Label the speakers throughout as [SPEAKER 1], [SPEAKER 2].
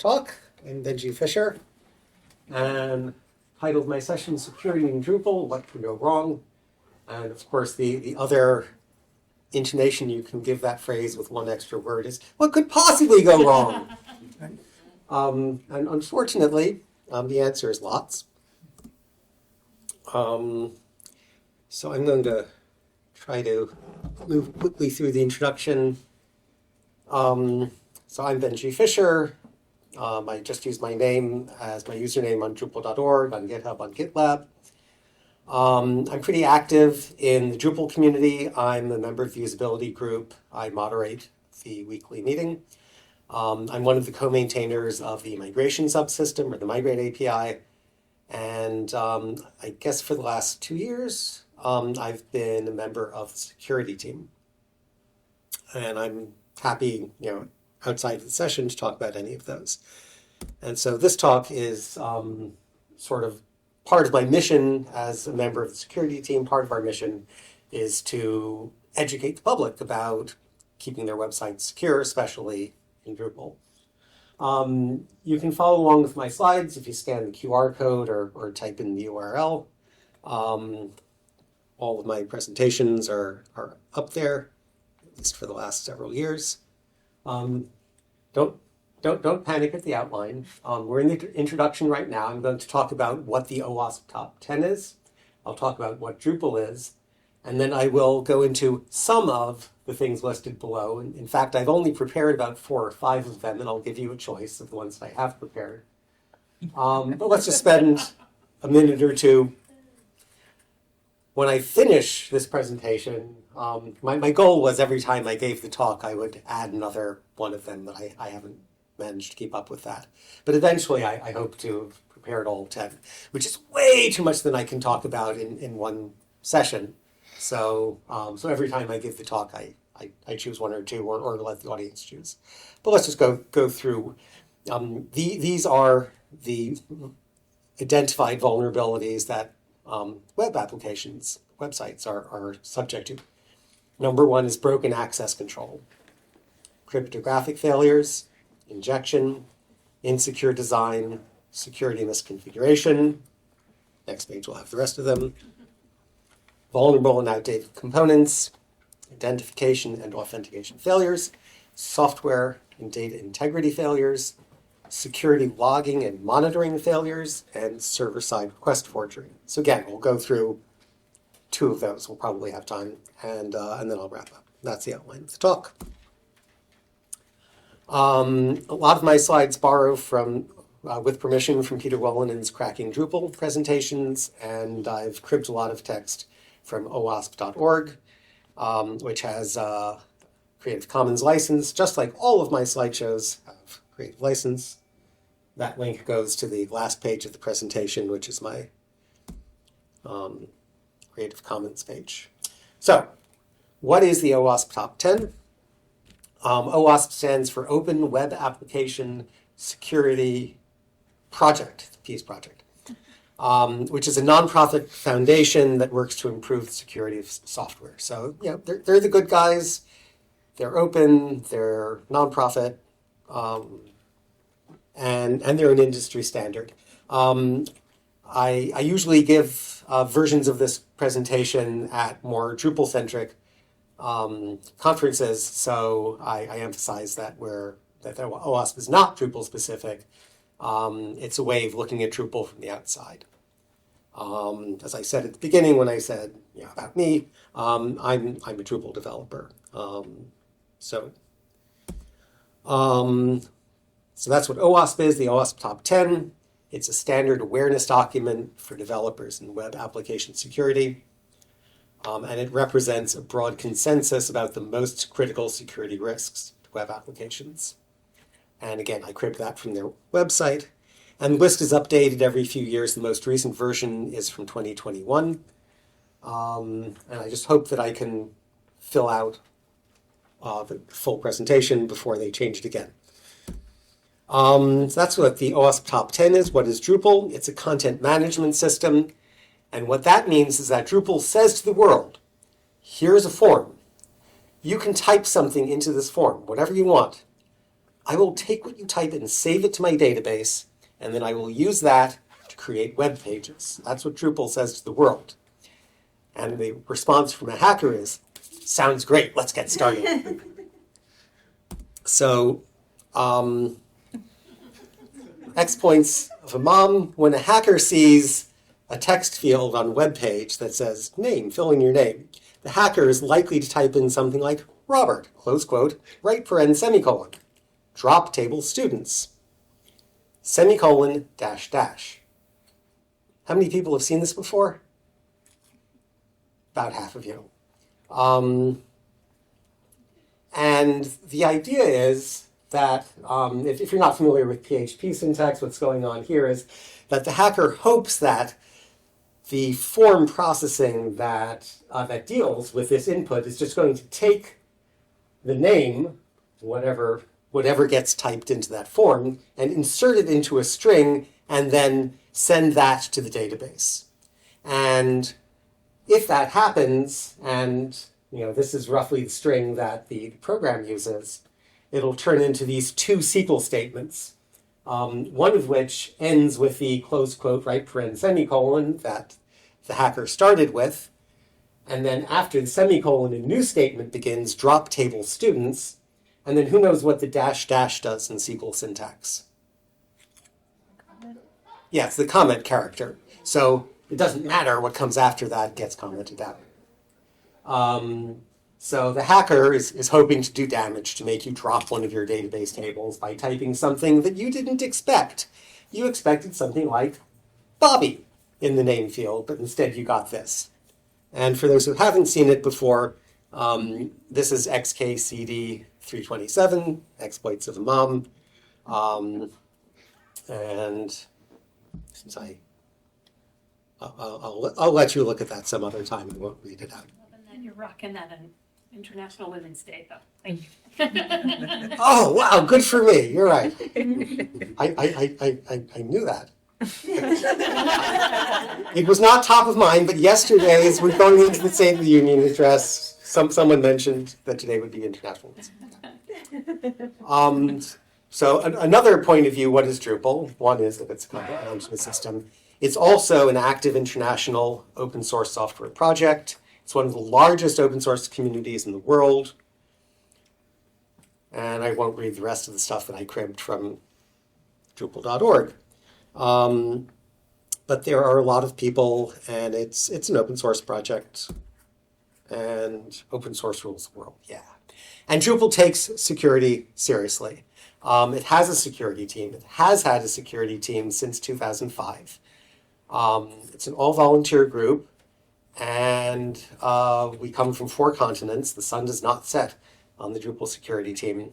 [SPEAKER 1] talk. I'm Benji Fisher, and titled my session, Security in Drupal, What Could Go Wrong? And of course, the other intonation you can give that phrase with one extra word is, what could possibly go wrong? And unfortunately, the answer is lots. So I'm going to try to move quickly through the introduction. So I'm Benji Fisher. I just use my name as my username on Drupal.org, on GitHub, on GitLab. I'm pretty active in the Drupal community. I'm a member of the usability group. I moderate the weekly meeting. I'm one of the co-maintainers of the migration subsystem, or the Migrate API. And I guess for the last 2 years, I've been a member of the security team. And I'm happy, outside of the session to talk about any of those. And so this talk is sort of part of my mission as a member of the security team. Part of our mission is to educate the public about keeping their websites secure, especially in Drupal. You can follow along with my slides if you scan the QR code or type in the URL. All of my presentations are up there, at least for the last several years. Don't panic at the outline. We're in the introduction right now. I'm going to talk about what the OWASP Top 10 is. I'll talk about what Drupal is. And then I will go into some of the things listed below. In fact, I've only prepared about 4 or 5 of them, and I'll give you a choice of the ones that I have prepared. But let's just spend a minute or two. When I finish this presentation, my goal was every time I gave the talk, I would add another one of them, but I haven't managed to keep up with that. But eventually, I hope to have prepared all 10, which is way too much than I can talk about in one session. So every time I give the talk, I choose 1 or 2 or let the audience choose. But let's just go through. These are the identified vulnerabilities that web applications, websites are subject to. Number 1 is broken access control, cryptographic failures, injection, insecure design, security misconfiguration. Next page will have the rest of them. Vulnerable and outdated components, identification and authentication failures, software and data integrity failures, security logging and monitoring failures, and server-side request forgery. So again, we'll go through 2 of those. We'll probably have time, and then I'll wrap up. That's the outline of the talk. A lot of my slides borrow from, with permission from Peter Wollinen's Cracking Drupal presentations, and I've cribbed a lot of text from OWASP.org, which has Creative Commons license, just like all of my slideshows have Creative license. That link goes to the last page of the presentation, which is my Creative Commons page. So, what is the OWASP Top 10? OWASP stands for Open Web Application Security Project, the Peace Project, which is a nonprofit foundation that works to improve the security of software. So, they're the good guys. They're open. They're nonprofit. And they're an industry standard. I usually give versions of this presentation at more Drupal-centric conferences, so I emphasize that OWASP is not Drupal-specific. It's a way of looking at Drupal from the outside. As I said at the beginning when I said about me, I'm a Drupal developer. So that's what OWASP is, the OWASP Top 10. It's a standard awareness document for developers in web application security. And it represents a broad consensus about the most critical security risks to web applications. And again, I cribbed that from their website. And the list is updated every few years. The most recent version is from 2021. And I just hope that I can fill out the full presentation before they change it again. So that's what the OWASP Top 10 is. What is Drupal? It's a content management system. And what that means is that Drupal says to the world, here's a form. You can type something into this form, whatever you want. I will take what you type and save it to my database, and then I will use that to create web pages. That's what Drupal says to the world. And the response from a hacker is, sounds great, let's get started. So, exploits of a mom, when a hacker sees a text field on a web page that says name, fill in your name, the hacker is likely to type in something like Robert, close quote, right paren, semicolon, drop table students, semicolon, dash, dash. How many people have seen this before? About half of you. And the idea is that, if you're not familiar with PHP syntax, what's going on here is that the hacker hopes that the form processing that deals with this input is just going to take the name, whatever gets typed into that form, and insert it into a string, and then send that to the database. And if that happens, and this is roughly the string that the program uses, it'll turn into these two SQL statements, one of which ends with the close quote, right paren, semicolon that the hacker started with. And then after the semicolon, a new statement begins, drop table students. And then who knows what the dash dash does in SQL syntax? Yeah, it's the comment character. So it doesn't matter what comes after that gets commented out. So the hacker is hoping to do damage, to make you drop one of your database tables by typing something that you didn't expect. You expected something like Bobby in the name field, but instead you got this. And for those who haven't seen it before, this is XKCD 327, exploits of a mom. And since I'll let you look at that some other time and won't read it out.
[SPEAKER 2] You're rocking that on International Women's Day, though. Thank you.
[SPEAKER 1] Oh, wow, good for me. You're right. I knew that. It was not top of mind, but yesterday, as we're going into the State of the Union address, someone mentioned that today would be International Women's Day. So another point of view, what is Drupal? One is that it's a content management system. It's also an active international open source software project. It's one of the largest open source communities in the world. And I won't read the rest of the stuff that I cribbed from Drupal.org. But there are a lot of people, and it's an open source project. And open source rules the world, yeah. And Drupal takes security seriously. It has a security team. It has had a security team since 2005. It's an all-volunteer group. And we come from 4 continents. The sun does not set on the Drupal security team.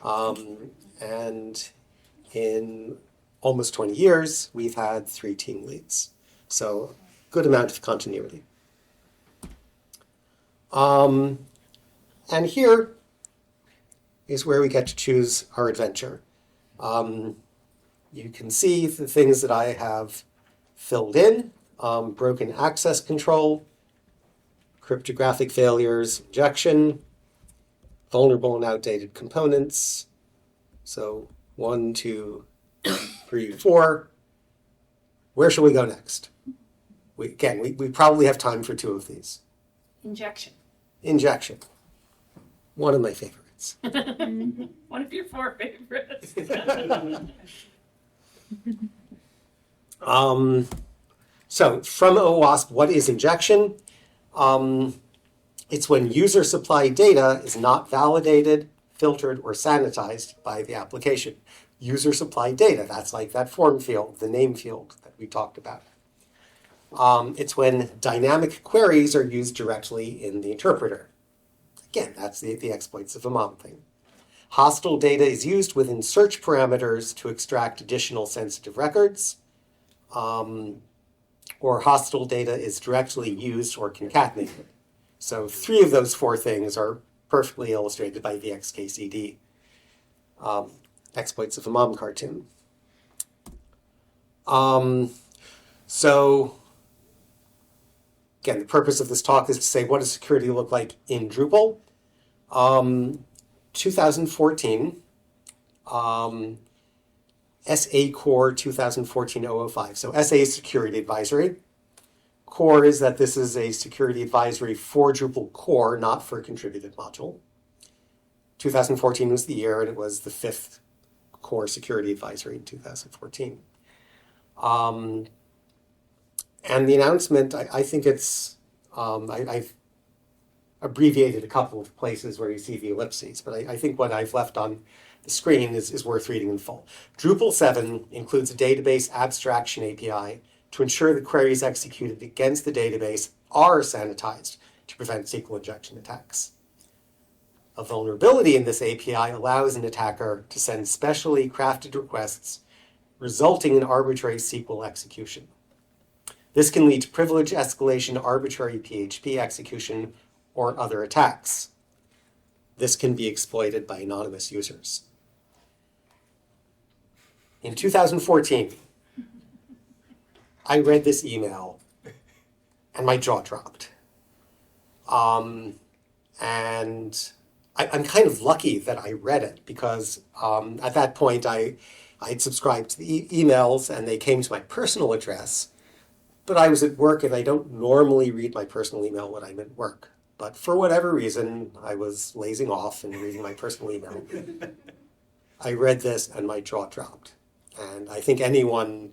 [SPEAKER 1] And in almost 20 years, we've had 3 team leads. So good amount of continuity. And here is where we get to choose our adventure. You can see the things that I have filled in. Broken access control, cryptographic failures, injection, vulnerable and outdated components. So 1, 2, 3, 4. Where shall we go next? We probably have time for 2 of these.
[SPEAKER 2] Injection.
[SPEAKER 1] Injection. One of my favorites.
[SPEAKER 2] One of your 4 favorites.
[SPEAKER 1] So from OWASP, what is injection? It's when user-supplied data is not validated, filtered, or sanitized by the application. User-supplied data, that's like that form field, the name field that we talked about. It's when dynamic queries are used directly in the interpreter. Again, that's the exploits of a mom thing. Hostile data is used within search parameters to extract additional sensitive records. Or hostile data is directly used or concatenated. So 3 of those 4 things are perfectly illustrated by the XKCD exploits of a mom cartoon. So again, the purpose of this talk is to say, what does security look like in Drupal? 2014, SA Core 2014-005. So SA is Security Advisory. Core is that this is a security advisory for Drupal core, not for a contributed module. 2014 was the year, and it was the 5th core security advisory in 2014. And the announcement, I think it's, I've abbreviated a couple of places where you see the ellipses, but I think what I've left on the screen is worth reading in full. Drupal 7 includes a database abstraction API to ensure the queries executed against the database are sanitized to prevent SQL injection attacks. A vulnerability in this API allows an attacker to send specially crafted requests, resulting in arbitrary SQL execution. This can lead to privilege escalation, arbitrary PHP execution, or other attacks. This can be exploited by anonymous users. In 2014, I read this email and my jaw dropped. And I'm kind of lucky that I read it because at that point I'd subscribed to the emails and they came to my personal address, but I was at work and I don't normally read my personal email when I'm at work. But for whatever reason, I was lazing off and reading my personal email. I read this and my jaw dropped. And I think anyone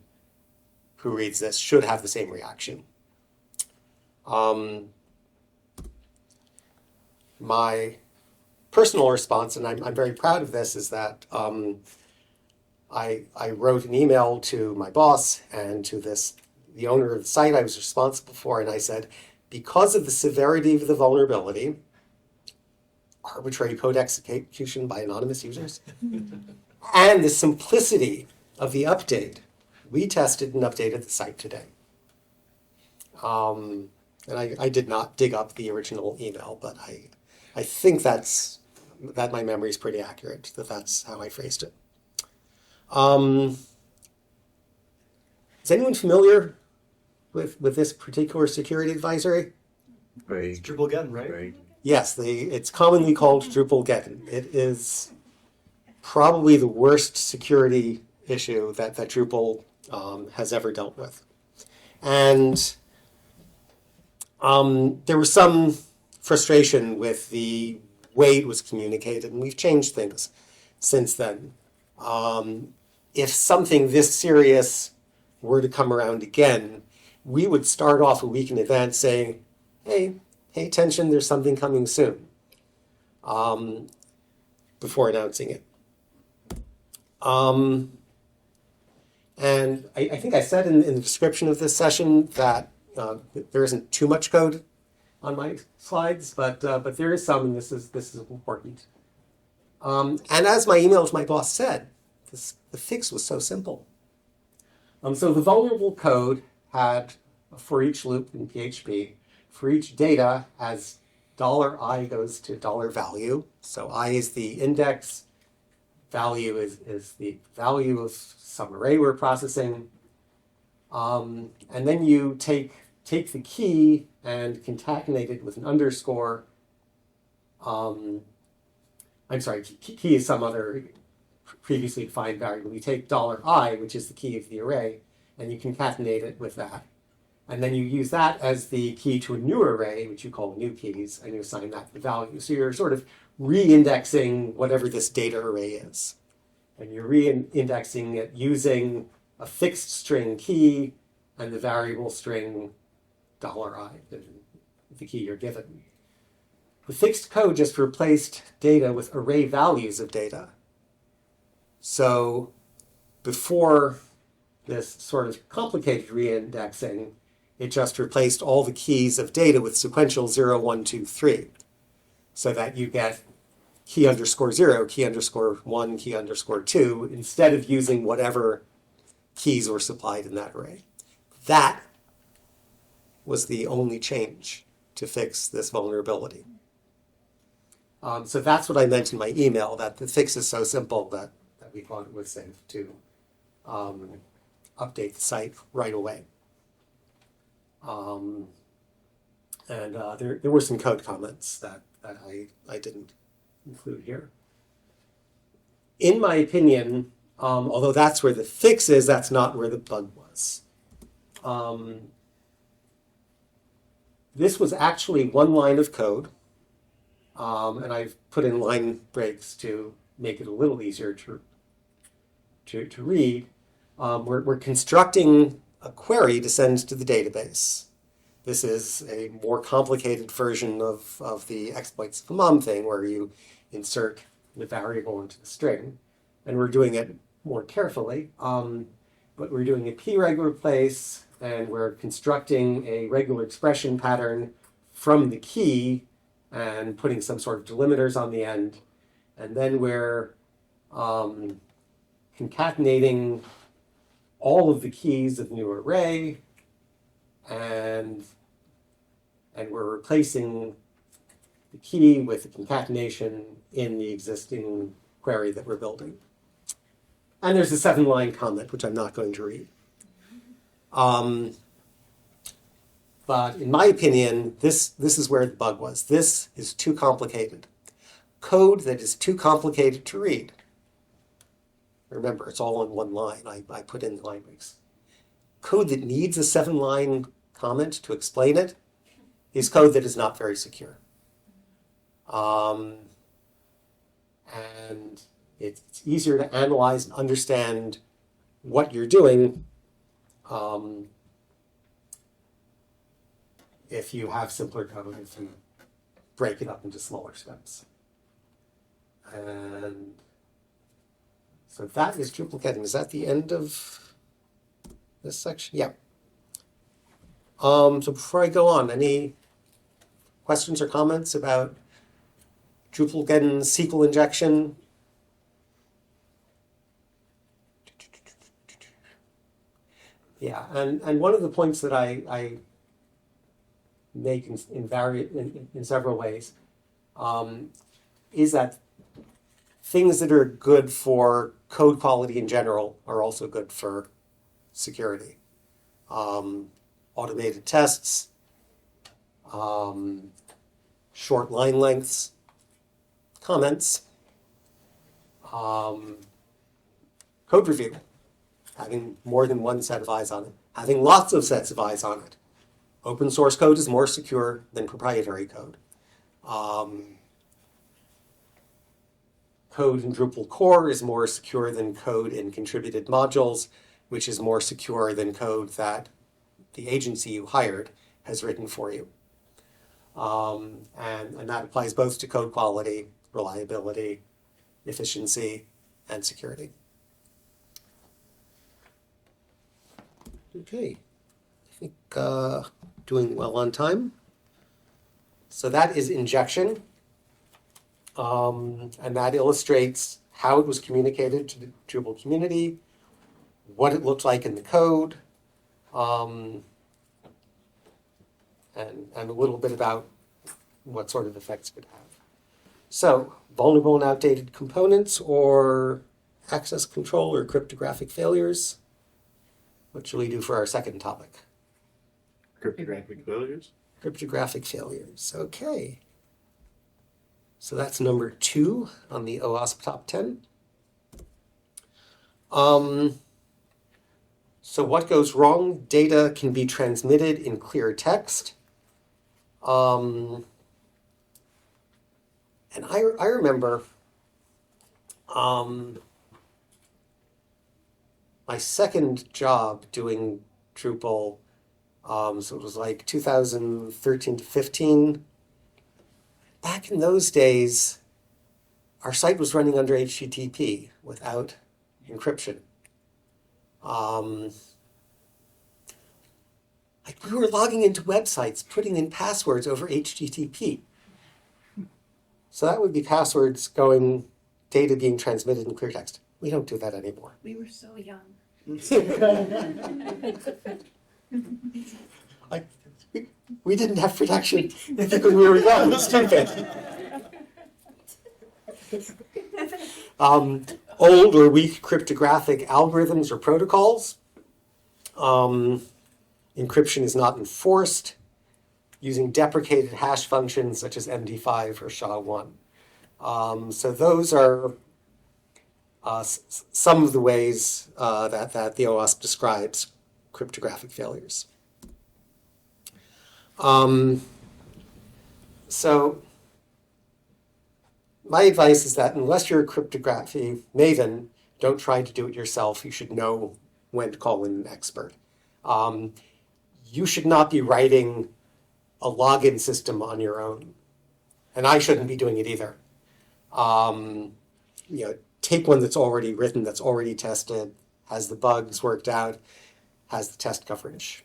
[SPEAKER 1] who reads this should have the same reaction. My personal response, and I'm very proud of this, is that I wrote an email to my boss and to the owner of the site I was responsible for, and I said, because of the severity of the vulnerability, arbitrary code execution by anonymous users, and the simplicity of the update, we tested and updated the site today. And I did not dig up the original email, but I think that my memory is pretty accurate, that's how I phrased it. Is anyone familiar with this particular security advisory?
[SPEAKER 3] It's
[SPEAKER 4] Drupal Get, right?
[SPEAKER 1] Yes, it's commonly called Drupal Get. It is probably the worst security issue that Drupal has ever dealt with. And there was some frustration with the way it was communicated, and we've changed things since then. If something this serious were to come around again, we would start off a week in advance saying, hey, pay attention, there's something coming soon, before announcing it. And I think I said in the description of this session that there isn't too much code on my slides, but there is some, and this is important. And as my email to my boss said, the fix was so simple. So the vulnerable code had a for each loop in PHP. For each data, as $I goes to $value. So I is the index, value is the value of some array we're processing. And then you take the key and concatenate it with an underscore. I'm sorry, key is some other previously defined variable. You take $I, which is the key of the array, and you concatenate it with that. And then you use that as the key to a new array, which you call new keys, and you assign that the value. So you're sort of re-indexing whatever this data array is. And you're re-indexing it using a fixed string key and the variable string $I, the key you're given. The fixed code just replaced data with array values of data. So before this sort of complicated re-indexing, it just replaced all the keys of data with sequential 0, 1, 2, 3, so that you get key underscore 0, key underscore 1, key underscore 2, instead of using whatever keys were supplied in that array. That was the only change to fix this vulnerability. So that's what I meant in my email, that the fix is so simple that we thought it was safe to update the site right away. And there were some code comments that I didn't include here. in my opinion, although that's where the fix is, that's not where the bug was. This was actually one line of code, and I've put in line breaks to make it a little easier to read. We're constructing a query to send to the database. This is a more complicated version of the exploits of a mom thing, where you insert the variable into the string. And we're doing it more carefully. But we're doing a p-reg replace, and we're constructing a regular expression pattern from the key and putting some sort of delimiters on the end. And then we're concatenating all of the keys of the new array, and we're replacing the key with the concatenation in the existing query that we're building. And there's a 7-line comment, which I'm not going to read. But in my opinion, this is where the bug was. This is too complicated. Code that is too complicated to read. Remember, it's all on one line. I put in the line breaks. Code that needs a 7-line comment to explain it is code that is not very secure. And it's easier to analyze and understand what you're doing if you have simpler code, if you break it up into smaller steps. And so that is Drupal getting. Is that the end of this section? Yeah. So before I go on, any questions or comments about Drupal getting SQL injection? Yeah, and one of the points that I make in several ways is that things that are good for code quality in general are also good for security. Automated tests, short line lengths, comments, code review, having more than one set of eyes on it, having lots of sets of eyes on it. Open source code is more secure than proprietary code. Code in Drupal core is more secure than code in contributed modules, which is more secure than code that the agency you hired has written for you. And that applies both to code quality, reliability, efficiency, and security. Okay, I think doing well on time. So that is injection. And that illustrates how it was communicated to the Drupal community, what it looked like in the code, and a little bit about what sort of effects it would have. So, vulnerable and outdated components, or access control, or cryptographic failures. What shall we do for our second topic?
[SPEAKER 3] Cryptographic failures?
[SPEAKER 1] Cryptographic failures, okay. So that's number 2 on the OWASP Top 10. So what goes wrong? Data can be transmitted in clear text. And I remember my second job doing Drupal, so it was like 2013 to 15. Back in those days, our site was running under HTTP without encryption. Like we were logging into websites, putting in passwords over HTTP. So that would be passwords going, data being transmitted in clear text. We don't do that anymore.
[SPEAKER 2] We were so young.
[SPEAKER 1] We didn't have protection because we were young and stupid. Old or weak cryptographic algorithms or protocols. Encryption is not enforced. Using deprecated hash functions such as MD5 or SHA-1. So those are some of the ways that the OWASP describes cryptographic failures. So my advice is that unless you're a cryptography maven, don't try to do it yourself. You should know when to call in an expert. You should not be writing a login system on your own. And I shouldn't be doing it either. Take one that's already written, that's already tested, has the bugs worked out, has the test coverage.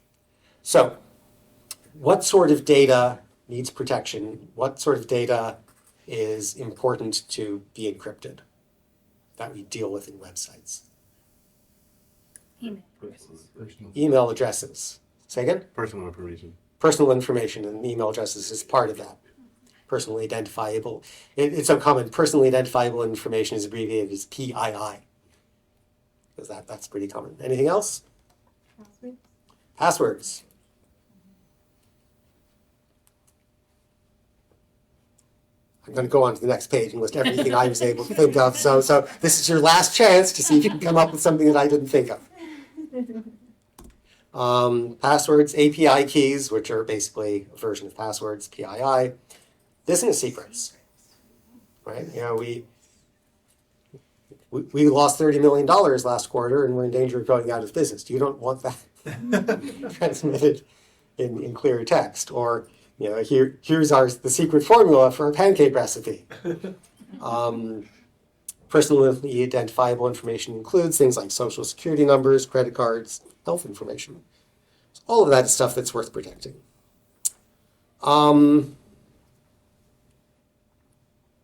[SPEAKER 1] So, what sort of data needs protection? What sort of data is important to be encrypted that we deal with in websites?
[SPEAKER 2] Email.
[SPEAKER 1] Email addresses. Say again?
[SPEAKER 3] Personal information.
[SPEAKER 1] Personal information, and email addresses is part of that. Personally identifiable. It's so common. Personally identifiable information is abbreviated as PII. Because that's pretty common. Anything else? Passwords. I'm going to go on to the next page and list everything I was able to think of. So this is your last chance to see if you can come up with something that I didn't think of. Passwords, API keys, which are basically a version of passwords, PII. Business secrets, right? We lost $30 million last quarter, and we're in danger of going out of business. You don't want that transmitted in clear text. Or here's the secret formula for a pancake recipe. Personally identifiable information includes things like social security numbers, credit cards, health information. So all of that is stuff that's worth protecting.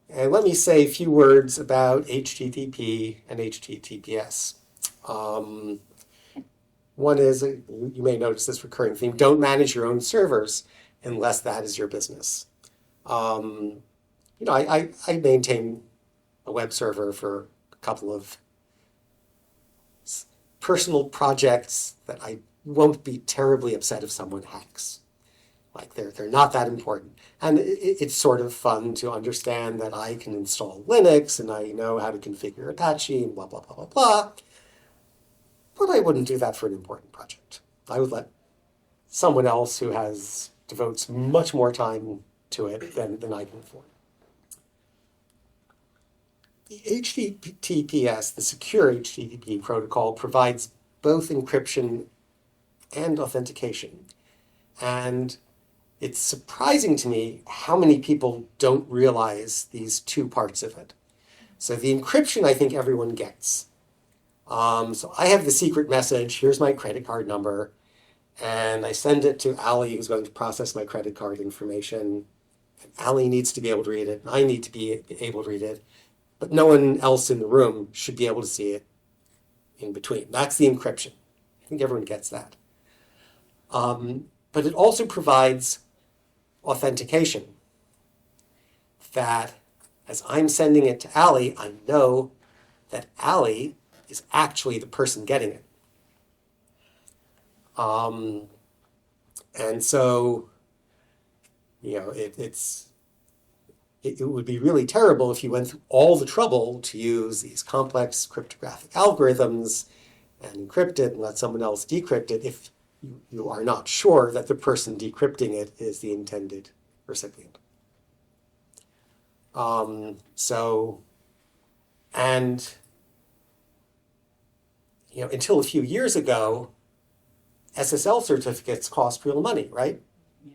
[SPEAKER 1] And let me say a few words about HTTP and HTTPS. One is, you may notice this recurring theme, don't manage your own servers unless that is your business. I maintain a web server for a couple of personal projects that I won't be terribly upset if someone hacks. Like they're not that important. And it's sort of fun to understand that I can install Linux and I know how to configure Apache and blah, blah, blah, blah, blah. But I wouldn't do that for an important project. I would let someone else who devotes much more time to it than I can afford. The HTTPS, the secure HTTP protocol, provides both encryption and authentication. And it's surprising to me how many people don't realize these two parts of it. So the encryption, I think everyone gets. So I have the secret message, here's my credit card number, and I send it to Ali, who's going to process my credit card information. And Ali needs to be able to read it, and I need to be able to read it, but no one else in the room should be able to see it in between. That's the encryption. I think everyone gets that. But it also provides authentication. That as I'm sending it to Ali, I know that Ali is actually the person getting it. And so, it would be really terrible if you went through all the trouble to use these complex cryptographic algorithms and encrypt it and let someone else decrypt it if you are not sure that the person decrypting it is the intended recipient. Until a few years ago, SSL certificates cost real money, right?
[SPEAKER 4] Yeah.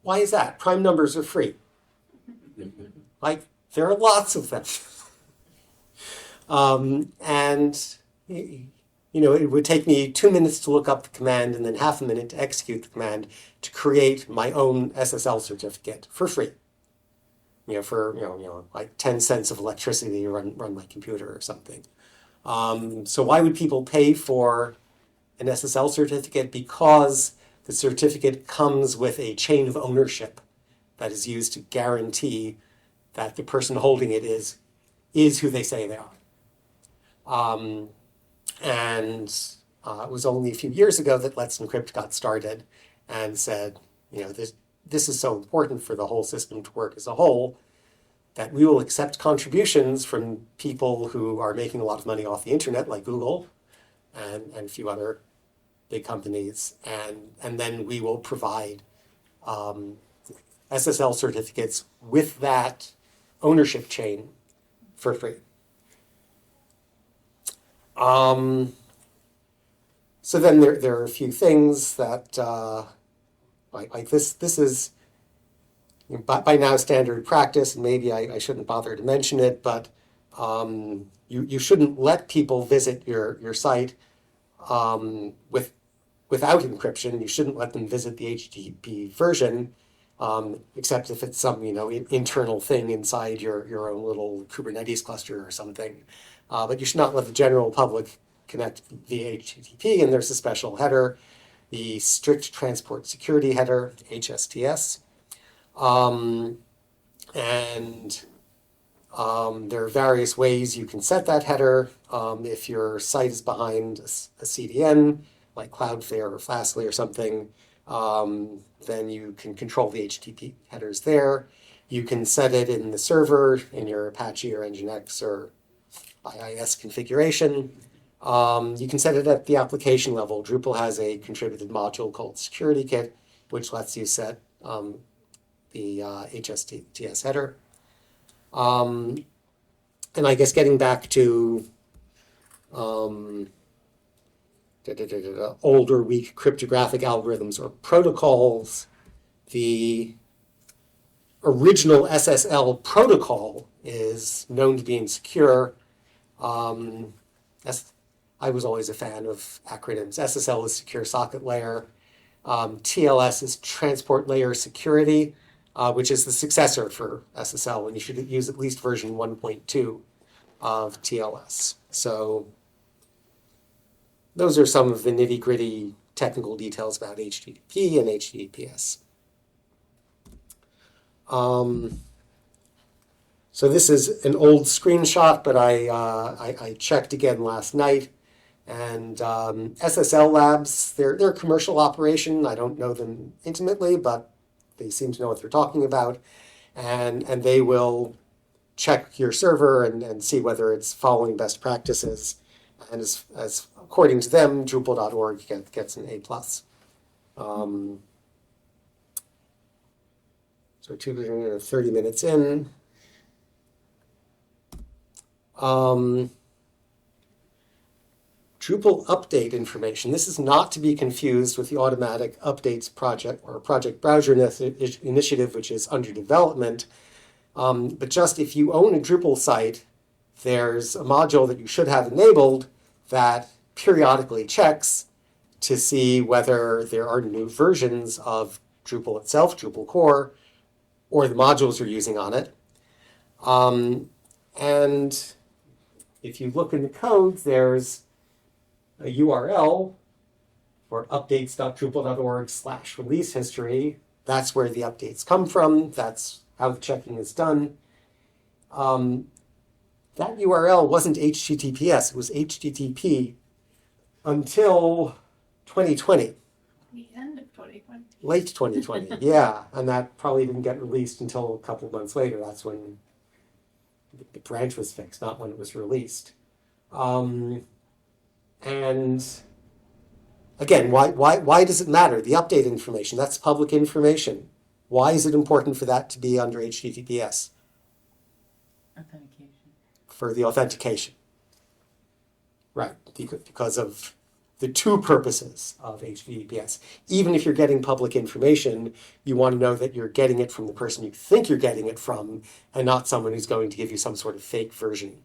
[SPEAKER 1] Why is that? Prime numbers are free. There are lots of them. It would take me 2 minutes to look up the command and then half a minute to execute the command to create my own SSL certificate for free. For 10 cents of electricity to run my computer or something. So why would people pay for an SSL certificate? Because the certificate comes with a chain of ownership that is used to guarantee that the person holding it is who they say they are. It was only a few years ago that Let's Encrypt got started and said, this is so important for the whole system to work as a whole that we will accept contributions from people who are making a lot of money off the internet, like Google and a few other big companies, and then we will provide SSL certificates with that ownership chain for free. So then there are a few things that, like this is by now standard practice, and maybe I shouldn't bother to mention it, but you shouldn't let people visit your site without encryption. You shouldn't let them visit the HTTP version, except if it's some internal thing inside your own little Kubernetes cluster or something. But you should not let the general public connect via HTTP, and there's a special header, the Strict Transport Security Header, HSTS. There are various ways you can set that header. If your site is behind a CDN, like Cloudflare or Fastly or something, then you can control the HTTP headers there. You can set it in the server in your Apache or Nginx or IIS configuration. You can set it at the application level. Drupal has a contributed module called Security Kit, which lets you set the HSTS header. And I guess getting back to older, weak cryptographic algorithms or protocols, the original SSL protocol is known to be insecure. I was always a fan of acronyms. SSL is Secure Socket Layer. TLS is Transport Layer Security, which is the successor for SSL, and you should use at least version 1.2 of TLS. So those are some of the nitty-gritty technical details about HTTP and HTTPS. So this is an old screenshot, but I checked again last night. And SSL Labs, they're a commercial operation. I don't know them intimately, but they seem to know what they're talking about. And they will check your server and see whether it's following best practices. And as according to them, Drupal.org gets an A+. So 30 minutes in. Drupal update information. This is not to be confused with the automatic updates project or project browser initiative, which is under development. But just if you own a Drupal site, there's a module that you should have enabled that periodically checks to see whether there are new versions of Drupal itself, Drupal core, or the modules you're using on it. And if you look in the code, there's a URL for updates.drupal.org/release history. That's where the updates come from. That's how the checking is done. That URL wasn't HTTPS. It was HTTP until 2020.
[SPEAKER 2] The end of 2020.
[SPEAKER 1] Late 2020, yeah. And that probably didn't get released until a couple of months later. That's when the branch was fixed, not when it was released. And again, why does it matter? The update information, that's public information. Why is it important for that to be under HTTPS?
[SPEAKER 4] Authentication.
[SPEAKER 1] For the authentication. Right, because of the two purposes of HTTPS. Even if you're getting public information, you want to know that you're getting it from the person you think you're getting it from, and not someone who's going to give you some sort of fake version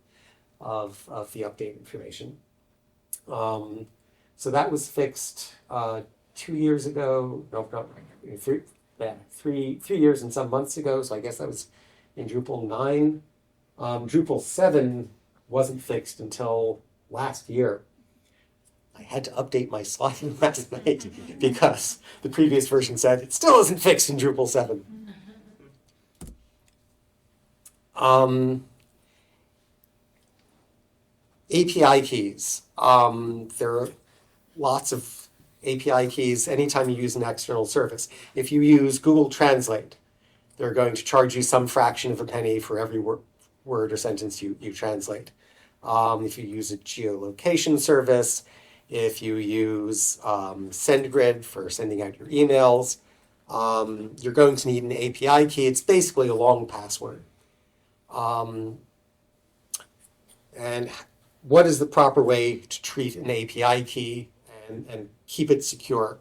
[SPEAKER 1] of the update information. So that was fixed 2 years ago. No, 3 years and some months ago. So I guess that was in Drupal 9. Drupal 7 wasn't fixed until last year. I had to update my slide last night because the previous version said it still isn't fixed in Drupal 7. API keys. There are lots of API keys anytime you use an external service. If you use Google Translate they're going to charge you some fraction of a penny for every word or sentence you translate. If you use a geolocation service, if you use SendGrid for sending out your emails, you're going to need an API key. It's basically a long password. And what is the proper way to treat an API key and keep it secure?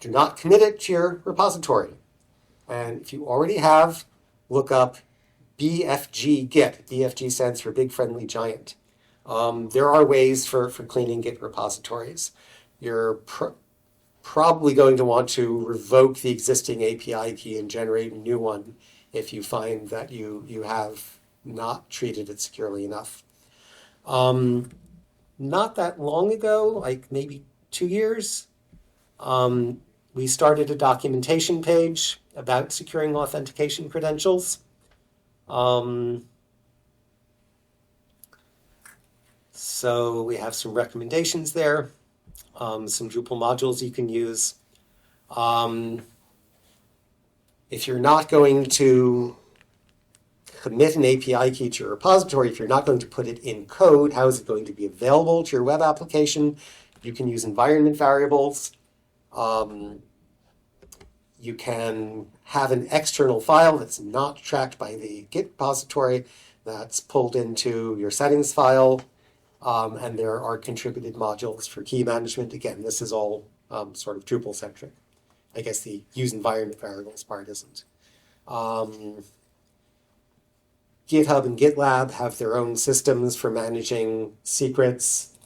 [SPEAKER 1] Do not commit it to your repository. And if you already have, look up BFG Git. BFG stands for Big Friendly Giant. There are ways for cleaning Git repositories. You're probably going to want to revoke the existing API key and generate a new one if you find that you have not treated it securely enough. Not that long ago, like maybe 2 years, we started a documentation page about securing authentication credentials. So we have some recommendations there, some Drupal modules you can use. If you're not going to commit an API key to your repository, if you're not going to put it in code, how is it going to be available to your web application? You can use environment variables. You can have an external file that's not tracked by the Git repository that's pulled into your settings file. And there are contributed modules for key management. Again, this is all sort of Drupal-centric. I guess the use environment variables part isn't. GitHub and GitLab have their own systems for managing secrets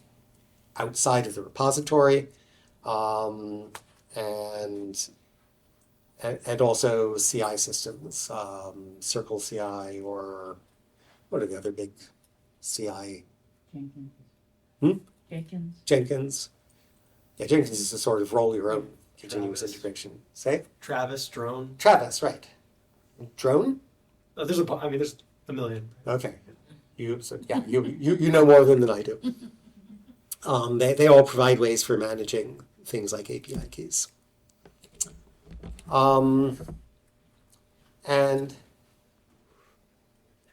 [SPEAKER 1] outside of the repository. And also CI systems, Circle CI, or what are the other big CI? Jenkins. Yeah, Jenkins is a sort of roll your own continuous integration. Say?
[SPEAKER 5] Travis, Drone.
[SPEAKER 1] Travis, right. Drone?
[SPEAKER 5] Oh, there's a million.
[SPEAKER 1] Okay. You know more than I do. They all provide ways for managing things like API keys. And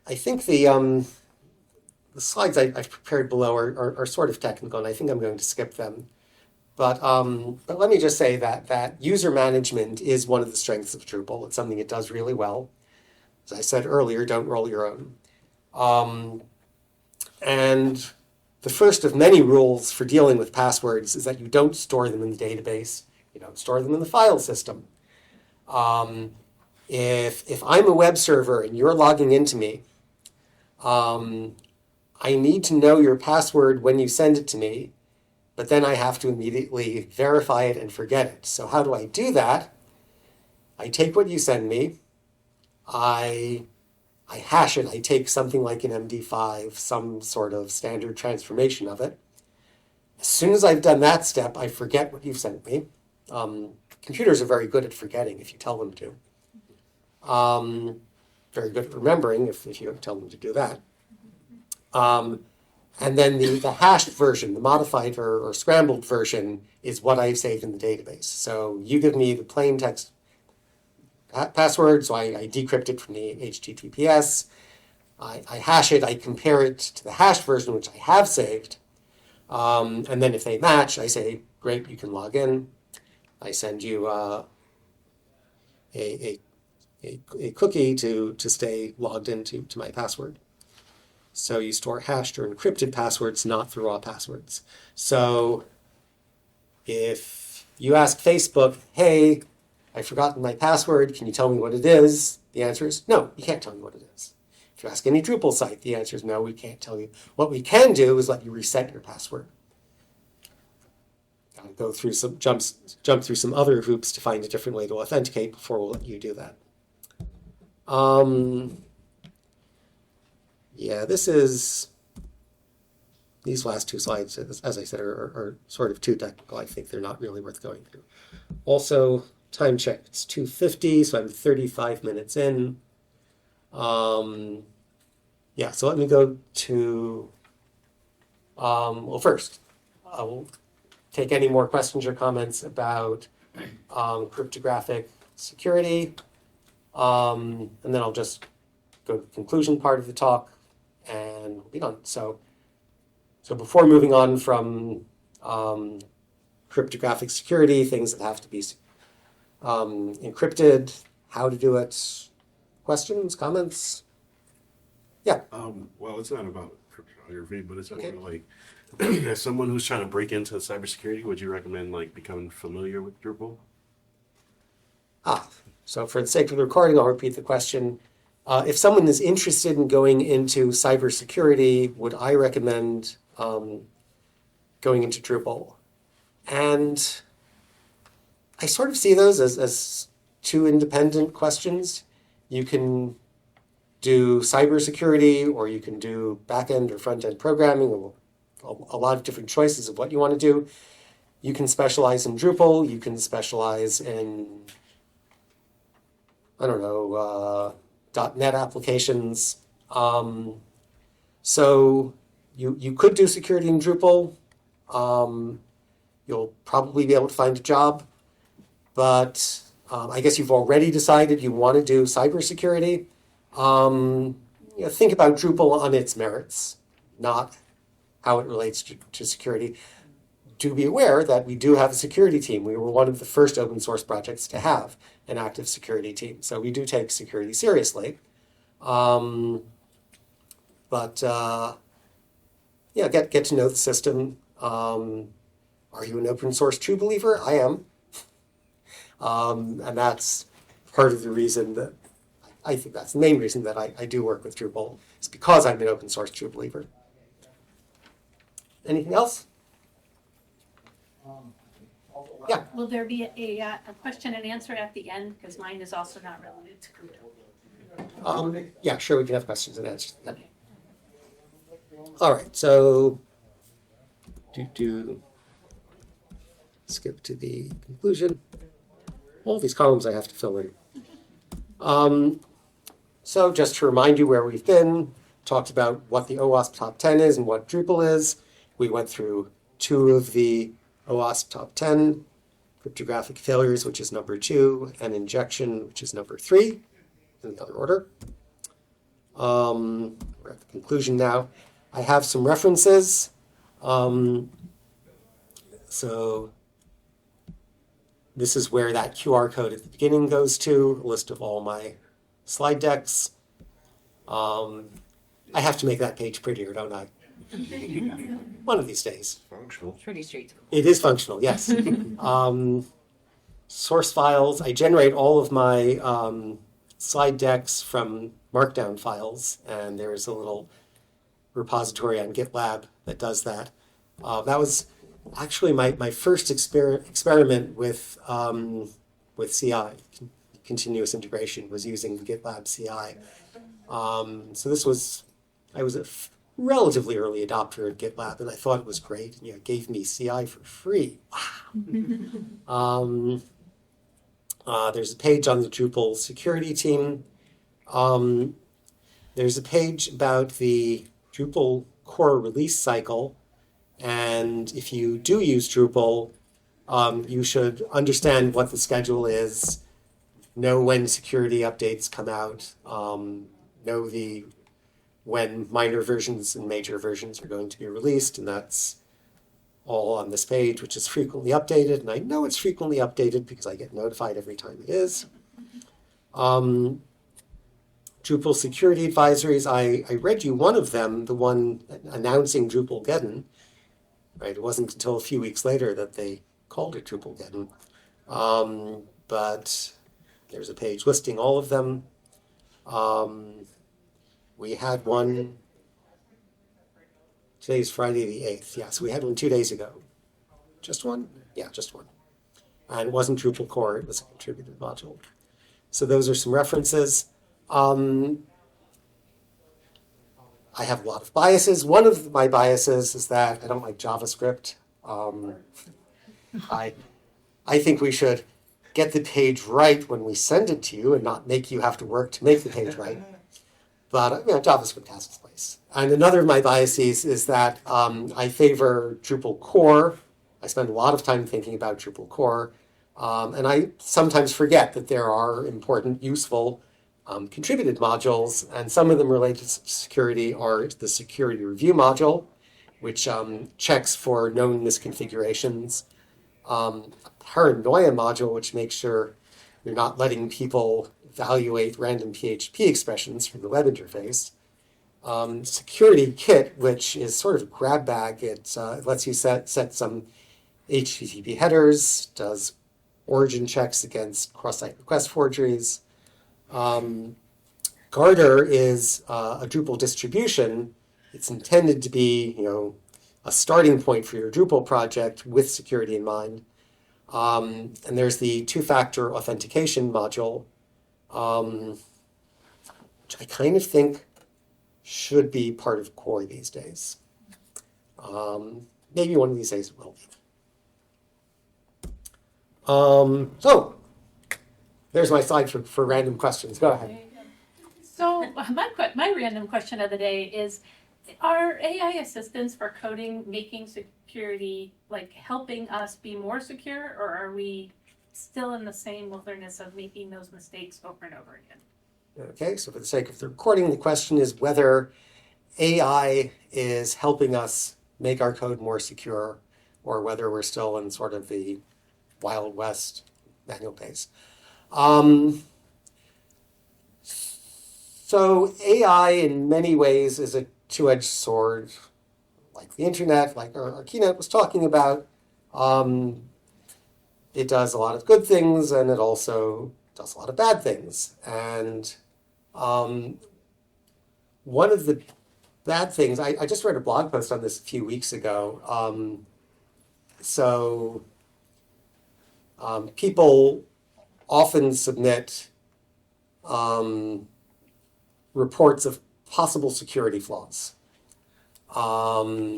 [SPEAKER 1] I think the slides I've prepared below are sort of technical, and I think I'm going to skip them. But let me just say that user management is one of the strengths of Drupal. It's something it does really well. As I said earlier, don't roll your own. And the first of many rules for dealing with passwords is that you don't store them in the database. You don't store them in the file system. If I'm a web server and you're logging into me, I need to know your password when you send it to me, but then I have to immediately verify it and forget it. So how do I do that? I take what you send me, I hash it, I take something like an MD5, some sort of standard transformation of it. As soon as I've done that step, I forget what you've sent me. Computers are very good at forgetting if you tell them to. Very good at remembering if you tell them to do that. And then the hashed version, the modified or scrambled version, is what I saved in the database. So you give me the plain text password, so I decrypt it from the HTTPS. I hash it, I compare it to the hashed version, which I have saved. And then if they match, I say, great, you can log in. I send you a cookie to stay logged into my password. So you store hashed or encrypted passwords, not the raw passwords. So if you ask Facebook, hey, I've forgotten my password, can you tell me what it is? The answer is no, you can't tell me what it is. If you ask any Drupal site, the answer is no, we can't tell you. What we can do is let you reset your password. Gotta go through jump through some other hoops to find a different way to authenticate before we'll let you do that. Yeah, these last two slides, as I said, are sort of too technical. I think they're not really worth going through. Also, time check, it's 2:50, so I'm 35 minutes in. Yeah, so let me go to, well, first, I will take any more questions or comments about cryptographic security. And then I'll just go to the conclusion part of the talk, and we'll be done. So before moving on from cryptographic security, things that have to be encrypted, how to do it, questions, comments?
[SPEAKER 3] Well, it's not about cryptography, but it's more
[SPEAKER 1] Okay.
[SPEAKER 3] like, as someone who's trying to break into cybersecurity, would you recommend like becoming familiar with Drupal?
[SPEAKER 1] So for the sake of the recording, I'll repeat the question. If someone is interested in going into cybersecurity, would I recommend going into Drupal? And I sort of see those as two independent questions. You can do cybersecurity, or you can do back-end or front-end programming, or a lot of different choices of what you want to do. You can specialize in Drupal. You can specialize in, I don't know, .NET applications. So you could do security in Drupal. You'll probably be able to find a job, but I guess you've already decided you want to do cybersecurity. Think about Drupal on its merits, not how it relates to security. Do be aware that we do have a security team. We were one of the first open source projects to have an active security team. So we do take security seriously. But get to know the system. Are you an open source true believer? I am. And that's part of the reason that I think that's the main reason that I do work with Drupal. It's because I'm an open source true believer. Anything else? Yeah.
[SPEAKER 2] Will there be a question and answer at the end? Because mine is also not related to crypto.
[SPEAKER 1] Yeah, sure, we can have questions and answers. Yeah.
[SPEAKER 2] Okay.
[SPEAKER 1] All right, so skip to the conclusion. All these columns I have to fill in. So just to remind you where we've been, talked about what the OWASP Top 10 is and what Drupal is. We went through 2 of the OWASP Top 10, cryptographic failures, which is number 2, and injection, which is number 3, in the other order. We're at the conclusion now. I have some references. So this is where that QR code at the beginning goes to, a list of all my slide decks. I have to make that page prettier, don't I? One of these days.
[SPEAKER 3] Functional.
[SPEAKER 4] Pretty straightforward.
[SPEAKER 1] It is functional, yes. Source files. I generate all of my slide decks from Markdown files, and there's a little repository on GitLab that does that. That was actually my first experiment with CI, continuous integration, was using GitLab CI. So I was a relatively early adopter at GitLab, and I thought it was great. And, it gave me CI for free. Wow. There's a page on the Drupal security team. There's a page about the Drupal core release cycle. And if you do use Drupal, you should understand what the schedule is, know when security updates come out, know when minor versions and major versions are going to be released, and that's all on this page, which is frequently updated. And I know it's frequently updated because I get notified every time it is. Drupal security advisories, I read you one of them, the one announcing Drupalgeddon. Right, it wasn't until a few weeks later that they called it Drupalgeddon. But there's a page listing all of them. We had one, today's Friday the 8th. Yeah, so we had one 2 days ago. Just one? Yeah, just one. And it wasn't Drupal core, it was a contributed module. So those are some references. I have a lot of biases. One of my biases is that I don't like JavaScript. I think we should get the page right when we send it to you and not make you have to work to make the page right. But JavaScript has its place. And another of my biases is that I favor Drupal core. I spend a lot of time thinking about Drupal core. And I sometimes forget that there are important, useful contributed modules, and some of them related to security are the security review module, which checks for known misconfigurations, a paranoia module, which makes sure you're not letting people evaluate random PHP expressions from the web interface. Security kit, which is sort of a grab bag. It lets you set some HTTP headers, does origin checks against cross-site request forgeries. Garter is a Drupal distribution. It's intended to be, a starting point for your Drupal project with security in mind. And there's the two-factor authentication module, which I kind of think should be part of core these days. Maybe one of these days it will be. So there's my slide for random questions. Go ahead.
[SPEAKER 2] So my random question of the day is, are AI assistants for coding making security, like helping us be more secure, or are we still in the same wilderness of making those mistakes over and over again?
[SPEAKER 1] Okay, so for the sake of the recording, the question is whether AI is helping us make our code more secure, or whether we're still in sort of the Wild West manual pace. So AI in many ways is a two-edged sword, like the internet, like our keynote was talking about. It does a lot of good things, and it also does a lot of bad things. And one of the bad things, I just read a blog post on this a few weeks ago. People often submit reports of possible security flaws. A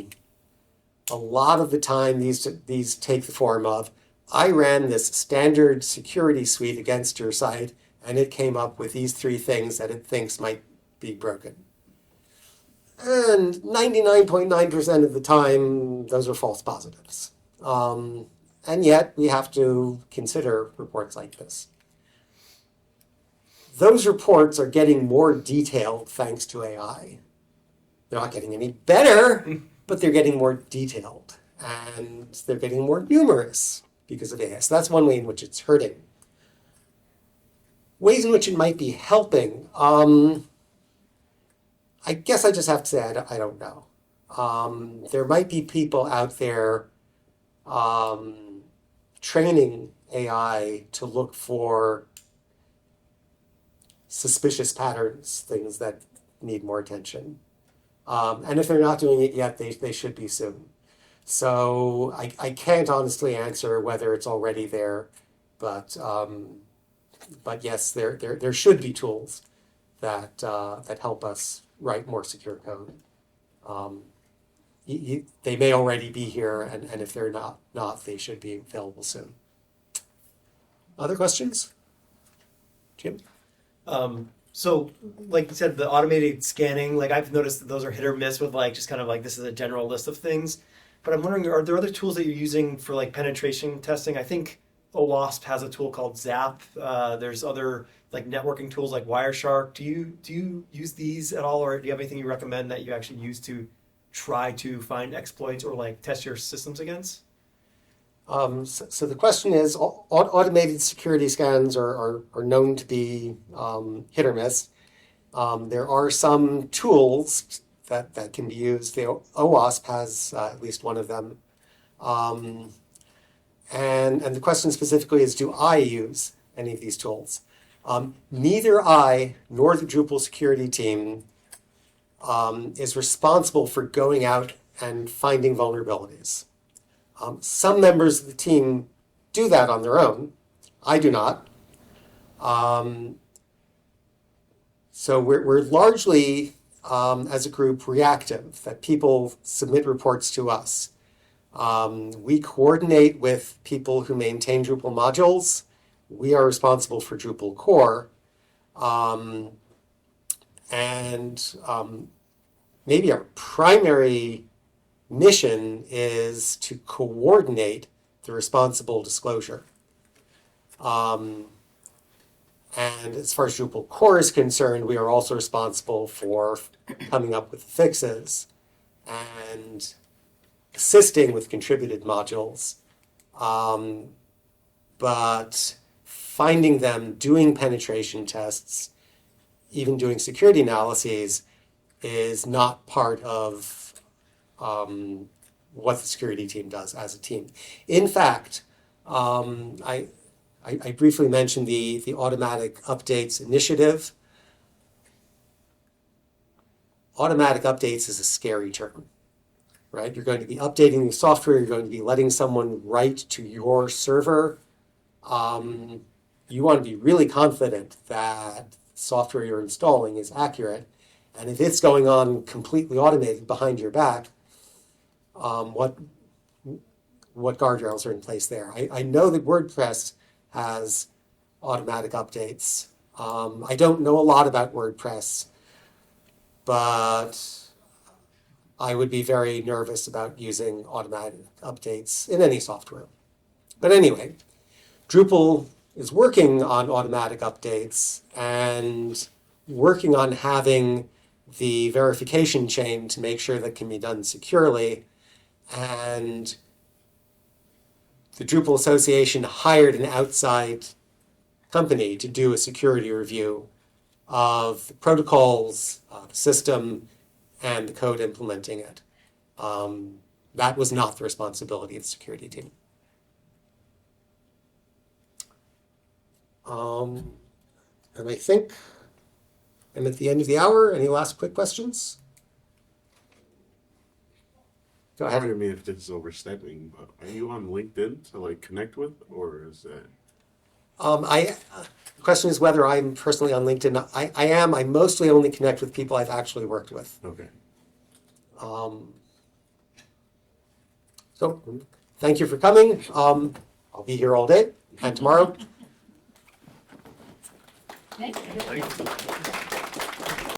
[SPEAKER 1] lot of the time, these take the form of, I ran this standard security suite against your site, and it came up with these 3 things that it thinks might be broken. And 99.9% of the time, those are false positives. And yet, we have to consider reports like this. Those reports are getting more detailed thanks to AI. They're not getting any better, but they're getting more detailed. And they're getting more numerous because of AI. So that's one way in which it's hurting. Ways in which it might be helping. I guess I just have to say I don't know. There might be people out there training AI to look for suspicious patterns, things that need more attention. And if they're not doing it yet, they should be soon. So I can't honestly answer whether it's already there, but yes, there should be tools that help us write more secure code. They may already be here, and if they're not, they should be available soon. Other questions? Jim?
[SPEAKER 5] So, like you said, the automated scanning, like I've noticed that those are hit or miss with like just kind of like this is a general list of things. But I'm wondering, are there other tools that you're using for like penetration testing? I think OWASP has a tool called Zap. There's other like networking tools like Wireshark. Do you use these at all, or do you have anything you recommend that you actually use to try to find exploits or like test your systems against?
[SPEAKER 1] So the question is, automated security scans are known to be hit or miss. There are some tools that can be used. The OWASP has at least one of them. And the question specifically is, do I use any of these tools? Neither I nor the Drupal security team is responsible for going out and finding vulnerabilities. Some members of the team do that on their own. I do not. So we're largely, as a group, reactive, that people submit reports to us. We coordinate with people who maintain Drupal modules. We are responsible for Drupal core. Maybe our primary mission is to coordinate the responsible disclosure. And as far as Drupal core is concerned, we are also responsible for coming up with fixes and assisting with contributed modules. But finding them, doing penetration tests, even doing security analyses is not part of what the security team does as a team. In fact, I briefly mentioned the automatic updates initiative. Automatic updates is a scary term, right? You're going to be updating the software, you're going to be letting someone write to your server. You want to be really confident that the software you're installing is accurate. And if it's going on completely automated behind your back, what guardrails are in place there? I know that WordPress has automatic updates. I don't know a lot about WordPress, but I would be very nervous about using automatic updates in any software. But anyway, Drupal is working on automatic updates and working on having the verification chain to make sure that can be done securely. And the Drupal Association hired an outside company to do a security review of the protocols, the system, and the code implementing it. That was not the responsibility of the security team. And I think I'm at the end of the hour. Any last quick questions? Go ahead.
[SPEAKER 3] Pardon me if this is overstepping, but are you on LinkedIn to like connect with, or is that?
[SPEAKER 1] The question is whether I'm personally on LinkedIn. I am. I mostly only connect with people I've actually worked with.
[SPEAKER 3] Okay.
[SPEAKER 1] So thank you for coming. I'll be here all day and tomorrow.
[SPEAKER 2] Thank you.
[SPEAKER 3] Thank you.